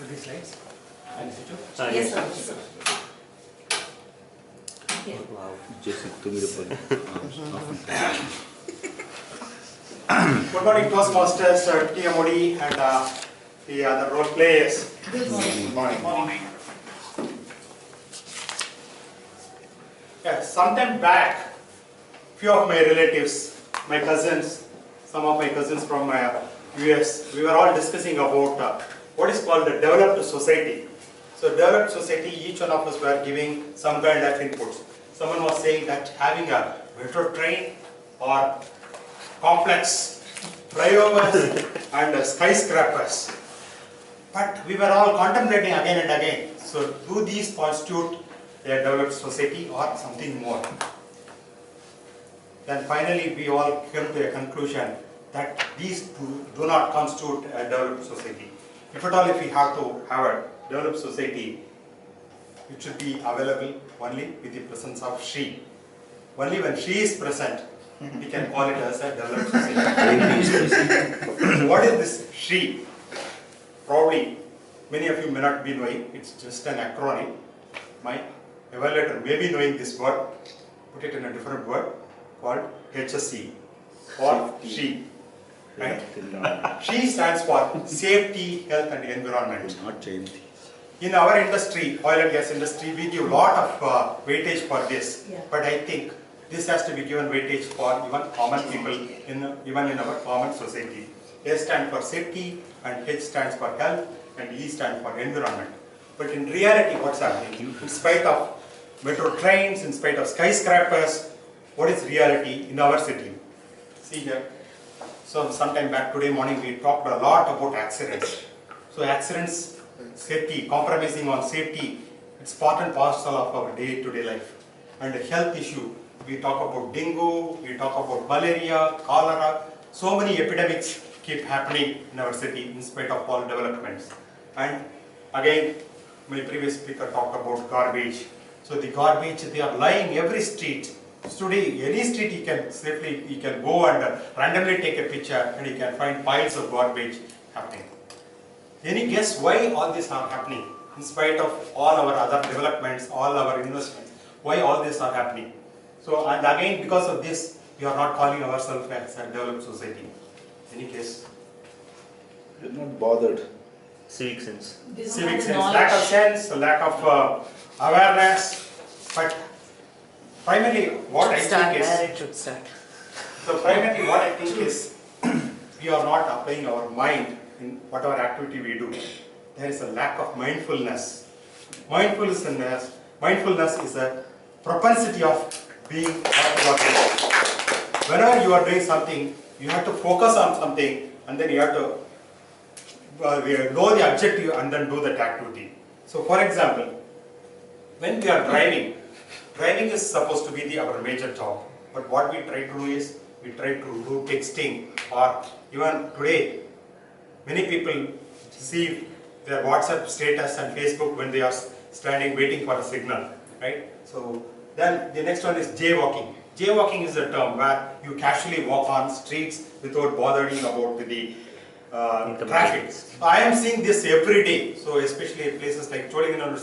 these slides? Yes, sir. Wow. Good morning, Toastmasters, TMOD, and the other role players. Good morning. Good morning. Yeah, sometime back, few of my relatives, my cousins, some of my cousins from US, we were all discussing about what is called the developed society. So developed society, each one of us were giving some kind of inputs. Someone was saying that having a metro train or complex flyovers and skyscrapers. But we were all contemplating again and again. So do these constitute a developed society or something more? Then finally we all came to a conclusion that these do not constitute a developed society. If at all, if we have to have a developed society, it should be available only with the presence of SHE. Only when SHE is present, we can call it as a developed society. What is this SHE? Probably many of you may not be knowing, it's just an acronym. My evaluator may be knowing this word, put it in a different word called HSE or SHE. Right? SHE stands for Safety, Health and Environment. In our industry, oil and gas industry, we give a lot of weightage for this. Yeah. But I think this has to be given weightage for even common people, even in our common society. S stands for safety, and H stands for health, and E stands for environment. But in reality, what's happening? In spite of metro trains, in spite of skyscrapers, what is reality in our city? See here. So sometime back today morning, we talked a lot about accidents. So accidents, safety, compromising on safety, it's part and parcel of our day-to-day life. And the health issue, we talk about dengue, we talk about malaria, cholera, so many epidemics keep happening in our city in spite of all developments. And again, my previous speaker talked about garbage. So the garbage, they are lying every street. Today, any street you can safely, you can go and randomly take a picture and you can find piles of garbage happening. Any guess why all these are happening? In spite of all our other developments, all our investments, why all these are happening? So, and again, because of this, we are not calling ourselves as a developed society. Any guess? You're not bothered. Civic sense. Civic sense, lack of sense, lack of awareness. But primarily, what I think is, so primarily what I think is, we are not applying our mind in whatever activity we do. There is a lack of mindfulness. Mindfulness is a propensity of being what. Whenever you are doing something, you have to focus on something, and then you have to know the objective and then do that activity. So for example, when we are driving is supposed to be our major job. But what we try to do is, we try to do texting, or even today, many people see their WhatsApp status and Facebook when they are standing waiting for a signal, right? So then the next one is jaywalking. Jaywalking is a term where you casually walk on streets without bothering about the traffic. So I am seeing this every day. So especially in places like Cholingan,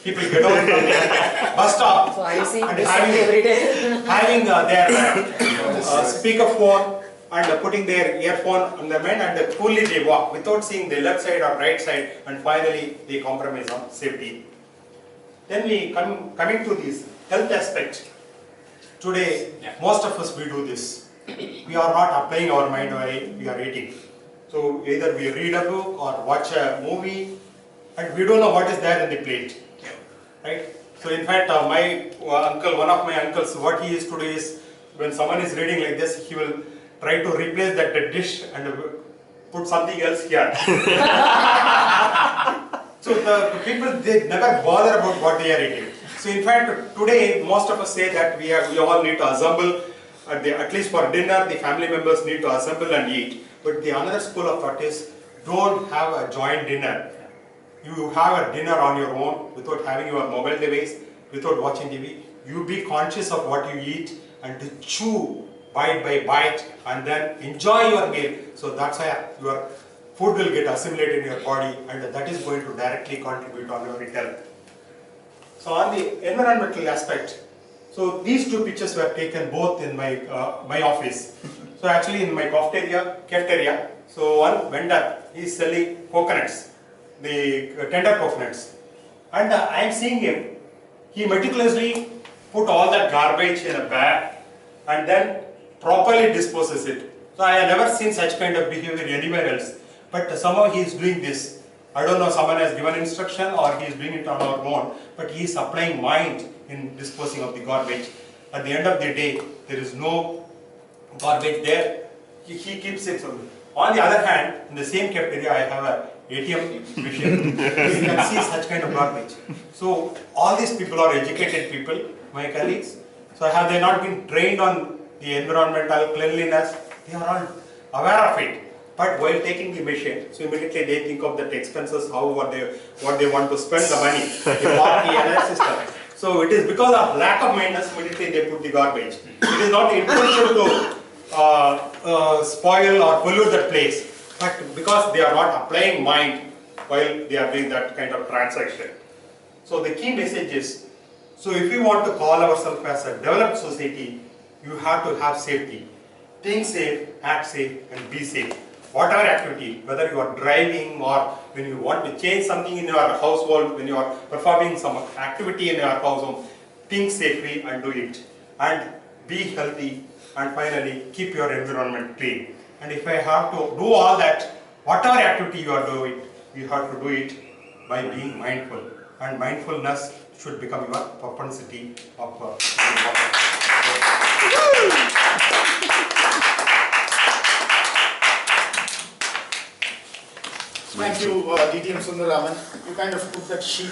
people get on from the bus stop So are you seeing and this every day? having their speaker phone and putting their earphone on their mind, and coolly they walk without seeing the left side or right side, and finally they compromise on safety. Then we coming to this health aspect. Today, most of us we do this. We are not applying our mind while we are eating. So either we read a book or watch a movie, and we don't know what is there in the plate, right? So in fact, my uncle, one of my uncles, what he used to do is, when someone is reading like this, he will try to replace that dish and put something else here. So the people, they never bother about what they are eating. So in fact, today most of us say that we all need to assemble, at least for dinner, the family members need to assemble and eat. But the another school of thought is, don't have a joint dinner. You have a dinner on your own without having your mobile device, without watching TV. You be conscious of what you eat and to chew bite by bite and then enjoy your meal. So that's why your food will get assimilated in your body, and that is going to directly contribute on your health. So on the environmental aspect, so these two pictures were taken both in my my office. So actually in my cafeteria, so one vendor is selling coconuts, the tender coconuts, and I am seeing him. He meticulously put all that garbage in a bag and then properly disposes it. So I have never seen such kind of behavior anywhere else. But somehow he is doing this. I don't know, someone has given instruction or he is doing it on our own, but he is applying mind in disposing of the garbage. At the end of the day, there is no garbage there. He keeps it. On the other hand, in the same cafeteria, I have a ATM machine. You can see such kind of garbage. So all these people are educated people, my colleagues. So have they not been trained on the environmental cleanliness? They are all aware of it. But while taking the machine, so immediately they think of the expenses, what they want to spend the money, the party and system. So it is because of lack of maintenance, immediately they put the garbage. It is not the intention to spoil or pollute that place, but because they are not applying mind while they are doing that kind of transaction. So the key message is, so if we want to call ourselves as a developed society, you have to have safety. Think safe, act safe, and be safe. Whatever activity, whether you are driving or when you want to change something in your household, when you are performing some activity in your household, think safely and do it. And be healthy, and finally keep your environment clean. And if I have to do all that, whatever activity you are doing, you have to do it by being mindful. And mindfulness should become your propensity of Thank you, DTM Sundaraman. You kind of put that sheet